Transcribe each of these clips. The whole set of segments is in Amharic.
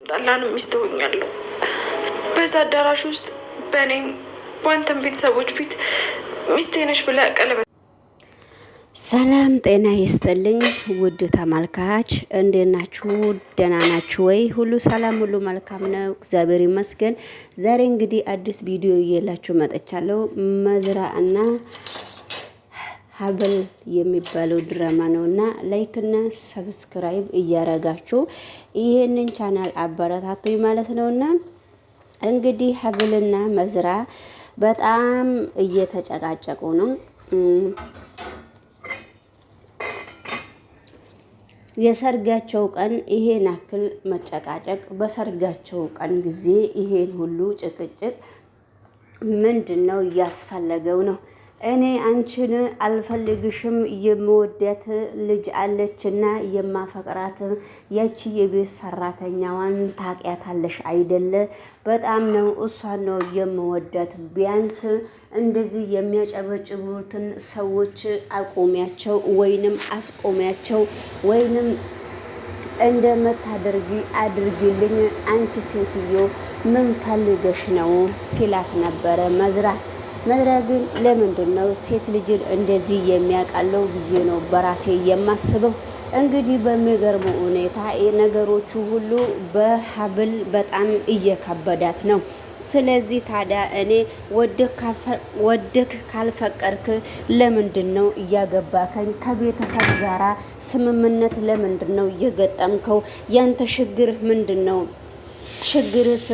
ጣላንም ሚስተውኛለሁ በዛ አዳራሽ ውስጥ በእኔም በአንተም ቤተሰቦች ፊት ሚስቴ ነሽ ብለህ ቀለበት። ሰላም ጤና ይስጥልኝ ውድ ተመልካች፣ እንዴት ናችሁ? ደህና ናችሁ ወይ? ሁሉ ሰላም፣ ሁሉ መልካም ነው፣ እግዚአብሔር ይመስገን። ዛሬ እንግዲህ አዲስ ቪዲዮ እየላችሁ መጥቻለሁ። መዝራ እና ሀብል የሚባለው ድራማ ነውና ላይክ እና ሰብስክራይብ እያረጋችሁ ይሄንን ቻናል አበረታቱኝ ማለት ነውና እንግዲህ ሀብልና መዝራ በጣም እየተጨቃጨቁ ነው። የሰርጋቸው ቀን ይሄን አክል መጨቃጨቅ፣ በሰርጋቸው ቀን ጊዜ ይሄን ሁሉ ጭቅጭቅ ምንድነው እያስፈለገው ነው? እኔ አንቺን አልፈልግሽም፣ የምወዳት ልጅ አለችና የማፈቅራት ያቺ የቤት ሰራተኛዋን ታውቂያታለሽ አይደለ? በጣም ነው እሷን ነው የምወዳት። ቢያንስ እንደዚህ የሚያጨበጭቡትን ሰዎች አቆሚያቸው ወይንም አስቆሚያቸው ወይንም እንደምታደርጊ አድርጊልኝ። አንቺ ሴትዮ ምን ፈልገሽ ነው ሲላት ነበረ መዝራ ግን ለምንድን ነው ሴት ልጅን እንደዚህ የሚያቃለው ብዬ ነው በራሴ የማስበው። እንግዲህ በሚገርም ሁኔታ ነገሮቹ ሁሉ በሀብል በጣም እየከበዳት ነው። ስለዚህ ታዲያ እኔ ወደክ ካልፈቀርክ ለምንድን ነው እያገባከኝ? ከቤተሰብ ጋራ ስምምነት ለምንድን ነው እየገጠምከው? ያንተ ችግር ምንድን ነው? ችግርስ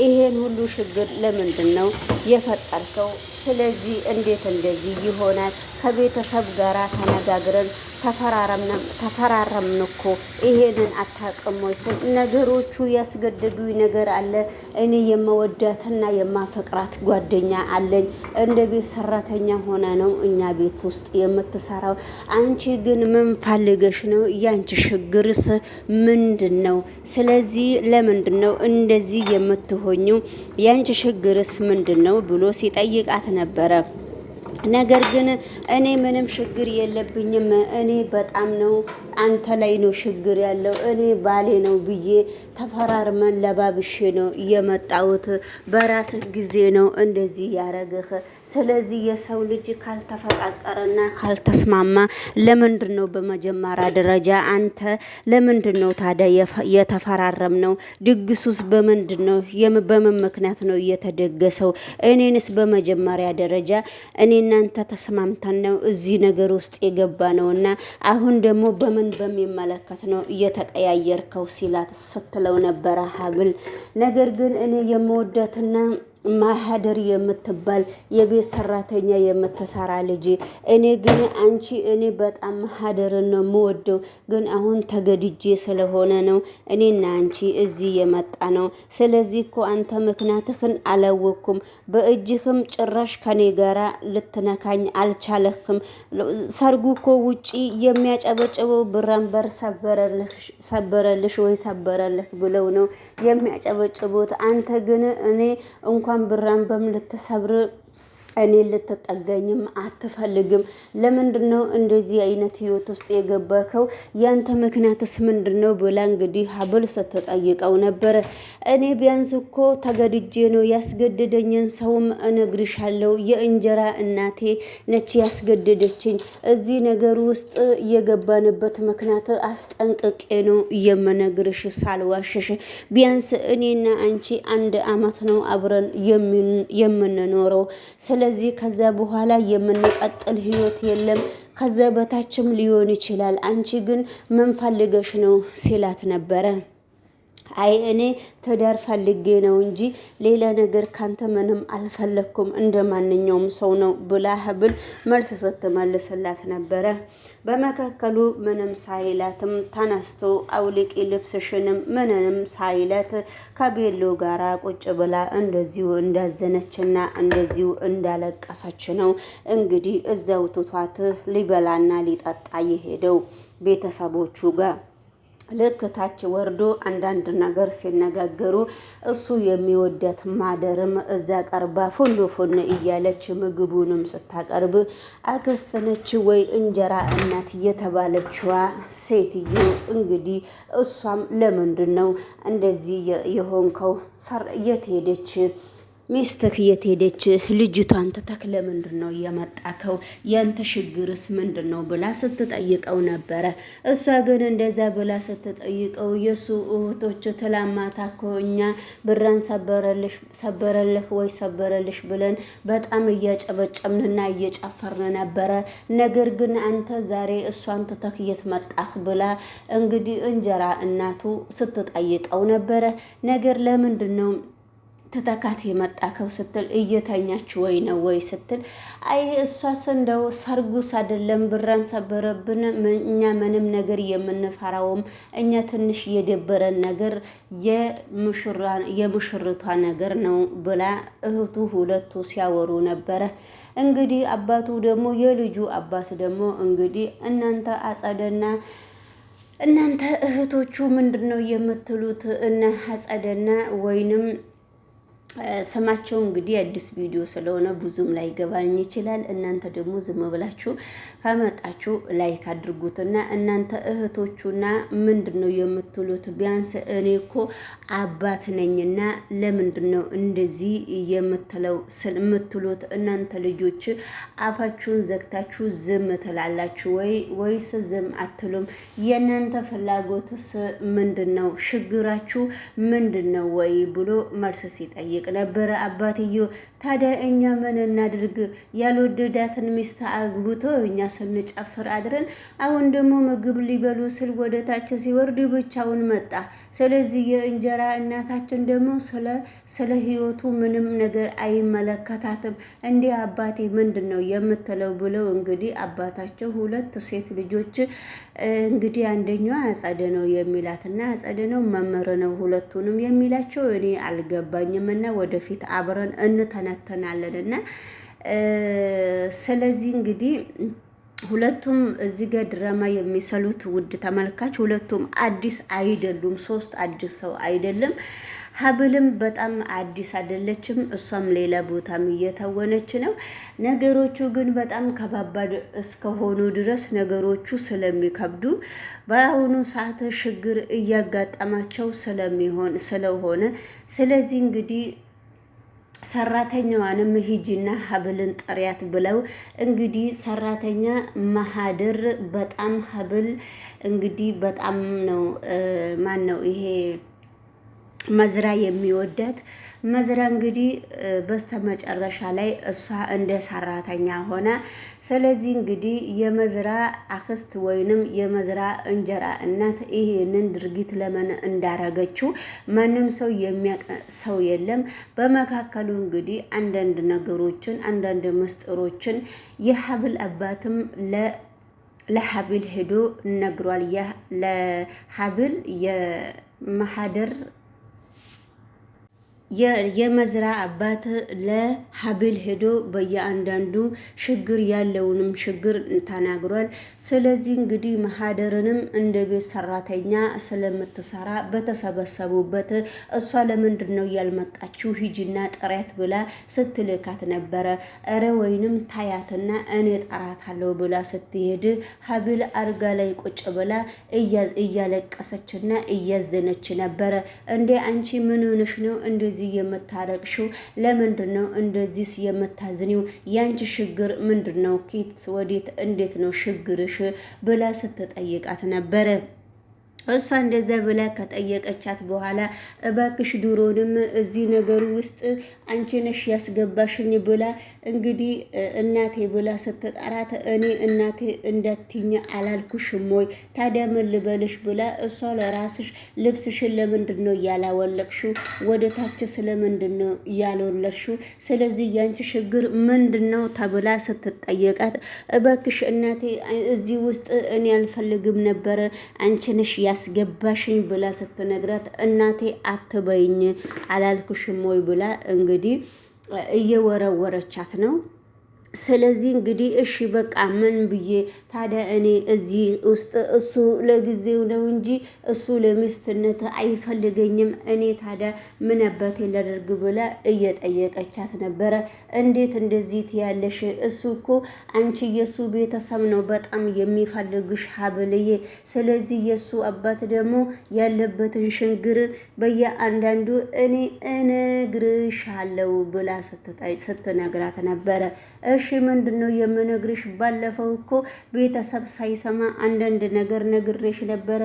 ይሄን ሁሉ ችግር ለምንድን ነው የፈጠርከው? ስለዚህ እንዴት እንደዚህ ይሆናል? ከቤተሰብ ጋራ ተነጋግረን ተፈራረምን እኮ ይሄንን አታውቅም ወይ? ነገሮቹ ያስገደዱኝ ነገር አለ። እኔ የመወዳትና የማፈቅራት ጓደኛ አለኝ። እንደ ቤት ሰራተኛ ሆነ ነው እኛ ቤት ውስጥ የምትሰራው። አንቺ ግን ምን ፈልገሽ ነው? ያንቺ ችግርስ ምንድን ነው? ስለዚህ ለምንድን ነው እንደዚህ የምትሆኙ? ያንቺ ችግርስ ምንድን ነው ብሎ ሲጠይቃት ነበረ። ነገር ግን እኔ ምንም ችግር የለብኝም። እኔ በጣም ነው አንተ ላይ ነው ችግር ያለው። እኔ ባሌ ነው ብዬ ተፈራርመን ለባብሼ ነው የመጣሁት። በራስህ ጊዜ ነው እንደዚህ ያረግህ። ስለዚህ የሰው ልጅ ካልተፈቃቀረና ካልተስማማ ለምንድን ነው በመጀመሪያ ደረጃ አንተ ለምንድን ነው ታዲያ የተፈራረም ነው? ድግሱስ በምንድን ነው? በምን ምክንያት ነው የተደገሰው? እኔንስ በመጀመሪያ ደረጃ እኔ እናንተ ተስማምተን ነው እዚህ ነገር ውስጥ የገባ ነውና አሁን ደግሞ በምን በሚመለከት ነው እየተቀያየርከው ሲላት ስትለው ነበረ ሀብል። ነገር ግን እኔ የምወዳትና ማህደር የምትባል የቤት ሰራተኛ የምትሰራ ልጅ እኔ ግን አንቺ እኔ በጣም ማህደርን ነው የምወደው፣ ግን አሁን ተገድጄ ስለሆነ ነው እኔና አንቺ እዚህ የመጣ ነው። ስለዚህ እኮ አንተ ምክንያትህን አላወቅኩም። በእጅህም ጭራሽ ከኔ ጋራ ልትነካኝ አልቻለህም። ሰርጉ እኮ ውጪ የሚያጨበጭበው ብራንበር ሰበረልሽ ወይ ሰበረልህ ብለው ነው የሚያጨበጭቡት። አንተ ግን እኔ እንኳን ብራንበም ልትሰብር እኔ ልትጠገኝም አትፈልግም። ለምንድነው እንደዚህ አይነት ህይወት ውስጥ የገባከው? ያንተ ምክንያትስ ምንድነው ብላ እንግዲህ ሀብል ስትጠይቀው ነበር። እኔ ቢያንስ እኮ ተገድጄ ነው ያስገደደኝን ሰውም እነግርሻለሁ። የእንጀራ እናቴ ነች ያስገደደችኝ። እዚህ ነገር ውስጥ የገባንበት ምክንያት አስጠንቅቄ ነው የምነግርሽ ሳልዋሽሽ። ቢያንስ እኔና አንቺ 1 አመት ነው አብረን የምንኖረው። ስለዚህ ከዛ በኋላ የምንቀጥል ህይወት የለም። ከዛ በታችም ሊሆን ይችላል። አንቺ ግን ምን ፈልገሽ ነው ሲላት ነበረ። አይ እኔ ትዳር ፈልጌ ነው እንጂ ሌላ ነገር ካንተ ምንም አልፈለኩም፣ እንደማንኛውም ሰው ነው ብላ ሀብል መልስ ስትመልስላት ነበረ። በመካከሉ ምንም ሳይላትም ተነስቶ አውልቂ ልብስሽንም ምንንም ሳይላት ከቤሎ ጋራ ቁጭ ብላ እንደዚሁ እንዳዘነችና እንደዚሁ እንዳለቀሰች ነው እንግዲህ እዛው ትቷት ሊበላና ሊጠጣ የሄደው ቤተሰቦቹ ጋር። ልክ ታች ወርዶ አንዳንድ ነገር ሲነጋገሩ እሱ የሚወዳት ማደርም እዛ ቀርባ ፉን እያለች ምግቡንም ስታቀርብ አክስት ነች ወይ እንጀራ እናት የተባለችዋ ሴትዮ እንግዲህ እሷም ለምንድን ነው እንደዚህ የሆንከው? የት ሄደች ሚስትህ? የት ሄደች? ልጅቷን ትተህ ለምንድን ነው የመጣከው? ያንተ ችግርስ ምንድን ነው ብላ ስትጠይቀው ነበረ። እሷ ግን እንደዛ ብላ ስትጠይቀው የእሱ እህቶች ትላማታ እኮ እኛ ብራን ሰበረልህ ወይ ሰበረልሽ ብለን በጣም እያጨበጨብንና እየጨፈርን ነበረ። ነገር ግን አንተ ዛሬ እሷን ትተህ የት መጣህ ብላ እንግዲህ እንጀራ እናቱ ስትጠይቀው ነበረ። ነገር ለምንድን ነው ትተካት የመጣከው ስትል እየተኛች ወይ ነው ወይ ስትል አይ እሷስ እንደው ሰርጉስ አይደለም ብራን ሰበረብን እኛ ምንም ነገር የምንፈራውም እኛ ትንሽ የደበረን ነገር የሙሽርቷ ነገር ነው ብላ እህቱ ሁለቱ ሲያወሩ ነበረ። እንግዲህ አባቱ ደግሞ የልጁ አባት ደግሞ እንግዲህ እናንተ እህቶቹ ምንድን ነው የምትሉት? እነ አጸደና ወይንም ስማቸው እንግዲህ አዲስ ቪዲዮ ስለሆነ ብዙም ላይ ገባኝ ይችላል። እናንተ ደግሞ ዝም ብላችሁ ከመጣችሁ ላይክ አድርጉትና እናንተ እህቶቹና ምንድነው የምትሉት? ቢያንስ እኔ እኮ አባት ነኝና ለምንድነው እንደዚህ የምትሉት? እናንተ ልጆች አፋችሁን ዘግታችሁ ዝም ትላላችሁ ወይስ ዝም አትሉም? የእናንተ ፍላጎትስ ምንድነው? ችግራችሁ ምንድነው ወይ ብሎ መልስ ሲጠይቅ ነበረ አባትዮ። ታዲያ እኛ ምን እናድርግ? ያልወደዳትን ሚስት አግብቶ እኛ ስንጨፍር አድረን አሁን ደግሞ ምግብ ሊበሉ ስል ወደ ታች ሲወርድ ብቻውን መጣ። ስለዚህ የእንጀራ እናታችን ደግሞ ስለ ህይወቱ ምንም ነገር አይመለከታትም። እንዲህ አባቴ ምንድን ነው የምትለው ብለው እንግዲህ አባታቸው ሁለት ሴት ልጆች እንግዲህ አንደኛዋ አጸደ ነው የሚላትና አጸደ ነው መምህር ነው ሁለቱንም የሚላቸው እኔ አልገባኝም እና ወደፊት አብረን እንተነተናለን እና ስለዚህ እንግዲህ ሁለቱም እዚህ ጋር ድራማ የሚሰሉት ውድ ተመልካች ሁለቱም አዲስ አይደሉም። ሶስት አዲስ ሰው አይደለም። ሀብልም በጣም አዲስ አይደለችም። እሷም ሌላ ቦታም እየተወነች ነው። ነገሮቹ ግን በጣም ከባባድ እስከሆኑ ድረስ ነገሮቹ ስለሚከብዱ በአሁኑ ሰዓት ችግር እያጋጠማቸው ስለሆነ ስለዚህ እንግዲህ ሰራተኛዋንም ሂጂና ሀብልን ጠሪያት ብለው እንግዲህ ሰራተኛ ማህደር በጣም ሀብል እንግዲህ በጣም ነው ማን ነው ይሄ መዝራ የሚወዳት መዝራ እንግዲህ በስተመጨረሻ ላይ እሷ እንደ ሰራተኛ ሆነ። ስለዚህ እንግዲህ የመዝራ አክስት ወይንም የመዝራ እንጀራ እናት ይሄንን ድርጊት ለምን እንዳረገችው ማንም ሰው የሚያውቅ ሰው የለም። በመካከሉ እንግዲህ አንዳንድ ነገሮችን አንዳንድ ምስጢሮችን የሀብል አባትም ለሀብል ሄዶ ነግሯል። ለሀብል የማህደር የመዝራ አባት ለሀብል ሄዶ በየአንዳንዱ ችግር ያለውንም ችግር ተናግሯል። ስለዚህ እንግዲህ ማህደርንም እንደ ቤት ሰራተኛ ስለምትሰራ በተሰበሰቡበት እሷ ለምንድን ነው ያልመጣችው ሂጂና ጥሪያት ብላ ስትልካት ነበረ። እረ ወይንም ታያትና እኔ ጠራታለሁ ብላ ስትሄድ ሀብል አልጋ ላይ ቁጭ ብላ እያለቀሰችና እያዘነች ነበረ። እንዴ አንቺ ምን ሆነሽ ነው እንደዚህ የምታረቅሽው? ለምንድን ነው እንደዚህ የምታዝኒው? ያንቺ ችግር ምንድነው? ኬት ወዴት እንዴት ነው ችግርሽ ብላ ስትጠይቃት ነበረ። እሷ እንደዛ ብላ ከጠየቀቻት በኋላ እባክሽ ድሮንም እዚህ ነገር ውስጥ አንቺ ነሽ ያስገባሽኝ ብላ እንግዲህ እናቴ ብላ ስትጠራት እኔ እናቴ እንዳትኝ አላልኩሽም ወይ? ታዲያ ምን ልበልሽ ብላ እሷ ለራስሽ ልብስሽን ለምንድን ነው ያላወለቅሽው? ወደ ታች ስለምንድን ነው ያልወለቅሽው? ስለዚህ ያንቺ ችግር ምንድን ነው ተብላ ስትጠየቃት እባክሽ እናቴ እዚህ ውስጥ እኔ አልፈልግም ነበረ አንቺ ነሽ ያስገባሽኝ ብላ ስትነግራት እናቴ አትበይኝ አላልኩሽም ወይ ብላ እንግዲህ እየወረወረቻት ነው። ስለዚህ እንግዲህ እሺ በቃ ምን ብዬ ታዲያ እኔ እዚህ ውስጥ እሱ ለጊዜው ነው እንጂ እሱ ለሚስትነት አይፈልገኝም። እኔ ታዲያ ምን አባቴ ላደርግ ብላ እየጠየቀቻት ነበረ። እንዴት እንደዚህ ትያለሽ? እሱ እኮ አንቺ የሱ ቤተሰብ ነው በጣም የሚፈልግሽ ሀብልዬ። ስለዚህ የሱ አባት ደግሞ ያለበትን ችግር በየአንዳንዱ እኔ እነግርሻለሁ ብላ ስትነግራት ነበረ። እሺ ምንድነው የምነግርሽ? ባለፈው እኮ ቤተሰብ ሳይሰማ አንዳንድ ነገር ነግሬሽ ነበረ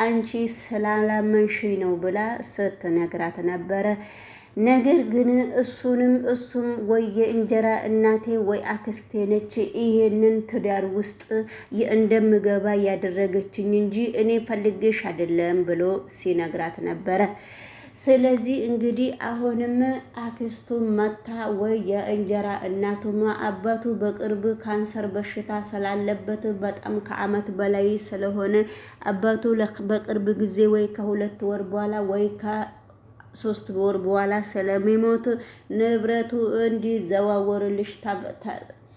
አንቺ ስላላመንሽ ነው ብላ ስትነግራት ነበረ። ነገር ግን እሱም ወይ የእንጀራ እናቴ ወይ አክስቴ ነች ይሄንን ትዳር ውስጥ እንደምገባ ያደረገችኝ እንጂ እኔ ፈልጌሽ አይደለም ብሎ ሲነግራት ነበረ። ስለዚህ እንግዲህ አሁንም አክስቱ መታ ወይ የእንጀራ እናቱማ አባቱ በቅርብ ካንሰር በሽታ ስላለበት በጣም ከአመት በላይ ስለሆነ አባቱ በቅርብ ጊዜ ወይ ከ2 ወር በኋላ ወይ ከ3 ወር በኋላ ስለሚሞት ንብረቱ እንዲዘዋወርልሽ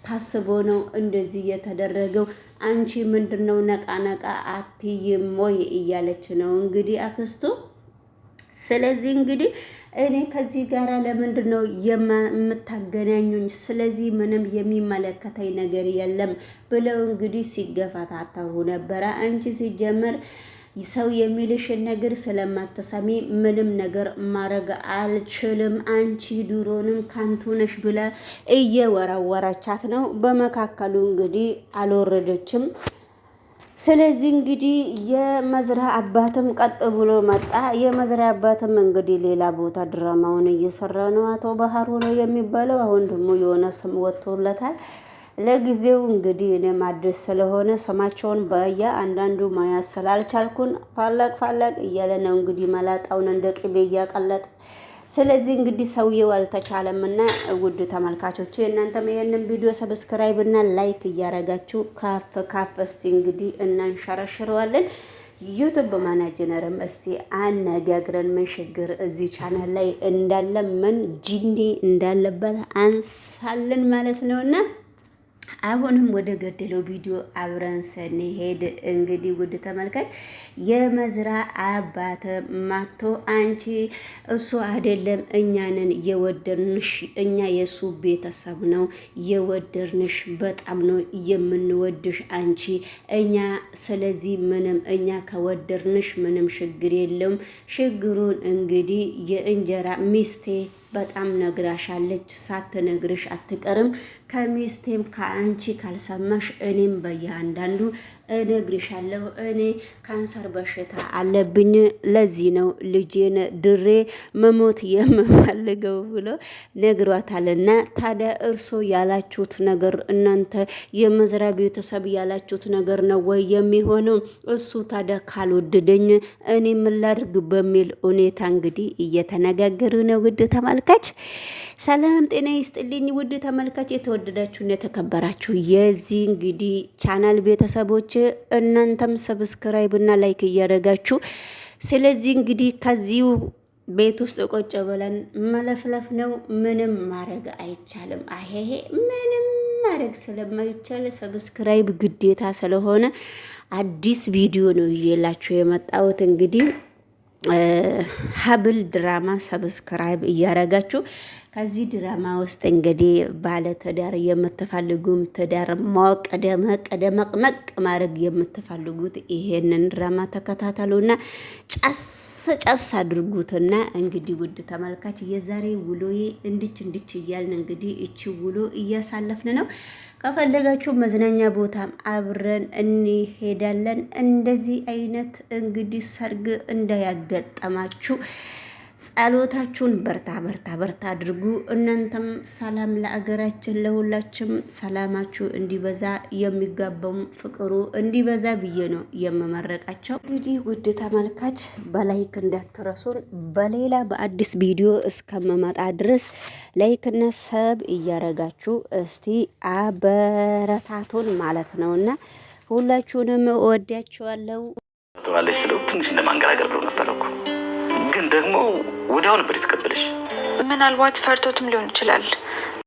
ታስቦ ነው እንደዚህ የተደረገው። አንቺ ምንድነው ነቃ ነቃ አትይም ወይ እያለች ነው እንግዲህ አክስቱ። ስለዚህ እንግዲህ እኔ ከዚህ ጋራ ለምንድን ነው የምታገናኙኝ? ስለዚህ ምንም የሚመለከተኝ ነገር የለም ብለው እንግዲህ ሲገፋታተሩ ነበረ። አንቺ ሲጀመር ሰው የሚልሽን ነገር ስለማትሰሚ ምንም ነገር ማድረግ አልችልም፣ አንቺ ድሮንም ካንቱ ነሽ ብለ እየወረወረቻት ነው። በመካከሉ እንግዲህ አልወረደችም። ስለዚህ እንግዲህ የመዝራ አባትም ቀጥ ብሎ መጣ። የመዝራ አባትም እንግዲህ ሌላ ቦታ ድራማውን እየሰራ ነው። አቶ ባህሩ ነው የሚባለው። አሁን ደግሞ የሆነ ስም ወጥቶለታል። ለጊዜው እንግዲህ እኔም አዲስ ስለሆነ ስማቸውን አንዳንዱ መያዝ ስላልቻልኩን ፋላቅ እያለ ነው እንግዲህ መላጣውን እንደ ቅቤ እያቀለጠ። ስለዚህ እንግዲህ ሰውየው አልተቻለምና ውድ ተመልካቾች እናንተም ይሄንን ቪዲዮ ሰብስክራይብ እና ላይክ እያረጋችሁ ካፍ እስቲ እንግዲህ እናንሸራሽረዋለን። ዩቲዩብ ማናጀርም እስቲ አነጋግረን ምን ችግር እዚህ ቻናል ላይ እንዳለ ምን ጂኒ እንዳለበት አንሳለን ማለት ነውና አሁንም ወደ ገደለው ቪዲዮ አብረን ስንሄድ እንግዲህ ውድ ተመልካች የመዝራ አባት ማቶ አንቺ እሱ አይደለም እኛንን የወደድንሽ፣ እኛ የሱ ቤተሰብ ነው የወደድንሽ፣ በጣም ነው የምንወድሽ አንቺ እኛ። ስለዚህ ምንም እኛ ከወደድንሽ ምንም ችግር የለም። ችግሩን እንግዲህ የእንጀራ ሚስቴ በጣም ነግራሻለች፣ ሳትነግርሽ አትቀርም። ከሚስቴም ከአንቺ ካልሰማሽ እኔም በያንዳንዱ እነግርሻለሁ። እኔ ካንሰር በሽታ አለብኝ፣ ለዚህ ነው ልጄን ድሬ መሞት የምፈልገው ብሎ ነግሯታልና። ታዲያ እርሶ ያላችሁት ነገር እናንተ የመዝራ ቤተሰብ ያላችሁት ነገር ነው ወይ የሚሆነው? እሱ ታዲያ ካልወደደኝ እኔ ምን ላድርግ በሚል ሁኔታ እንግዲህ እየተነጋገሩ ነው። ውድ ተመልካች ሰላም ጤና ይስጥልኝ። ውድ ተመልካች የተወደዳችሁና የተከበራችሁ የዚህ እንግዲህ ቻናል ቤተሰቦች እናንተም ሰብስክራይብ እና ላይክ እያደረጋችሁ ስለዚህ እንግዲህ ከዚሁ ቤት ውስጥ ቁጭ ብለን መለፍለፍ ነው። ምንም ማድረግ አይቻልም። አሄሄ ምንም ማድረግ ስለማይቻል ሰብስክራይብ ግዴታ ስለሆነ አዲስ ቪዲዮ ነው ይዤላችሁ የመጣሁት። እንግዲህ ሀብል ድራማ ሰብስክራይብ እያረጋችሁ ከዚህ ድራማ ውስጥ እንግዲህ ባለ ትዳር የምትፈልጉም ትዳር ማወቅ ደመቅመቅ ማድረግ የምትፈልጉት ይሄንን ድራማ ተከታተሉና ጨስ አድርጉትና እንግዲህ ውድ ተመልካች የዛሬ ውሎዬ እንድች እያልን እንግዲህ እቺ ውሎ እያሳለፍን ነው። ከፈለጋችሁ መዝናኛ ቦታም አብረን እንሄዳለን። እንደዚህ አይነት እንግዲህ ሰርግ እንዳያጋጠማችሁ ጸሎታችሁን በርታ አድርጉ። እናንተም ሰላም ለአገራችን ለሁላችም ሰላማችሁ እንዲበዛ የሚጋባው ፍቅሩ እንዲበዛ ብዬ ነው የምመረቃቸው። እንግዲህ ውድ ተመልካች በላይክ እንዳትረሱን። በሌላ በአዲስ ቪዲዮ እስከመመጣ ድረስ ላይክና ሰብ እያረጋችሁ እስቲ አበረታቱን ማለት ነውና ሁላችሁንም እወዳችኋለሁ። ተባለች ስለው ትንሽ እንደማንገራገር ብሎ ነበር እኮ ግን ደግሞ ወዲያው ነበር የተቀበለሽ። ምናልባት ፈርቶትም ሊሆን ይችላል።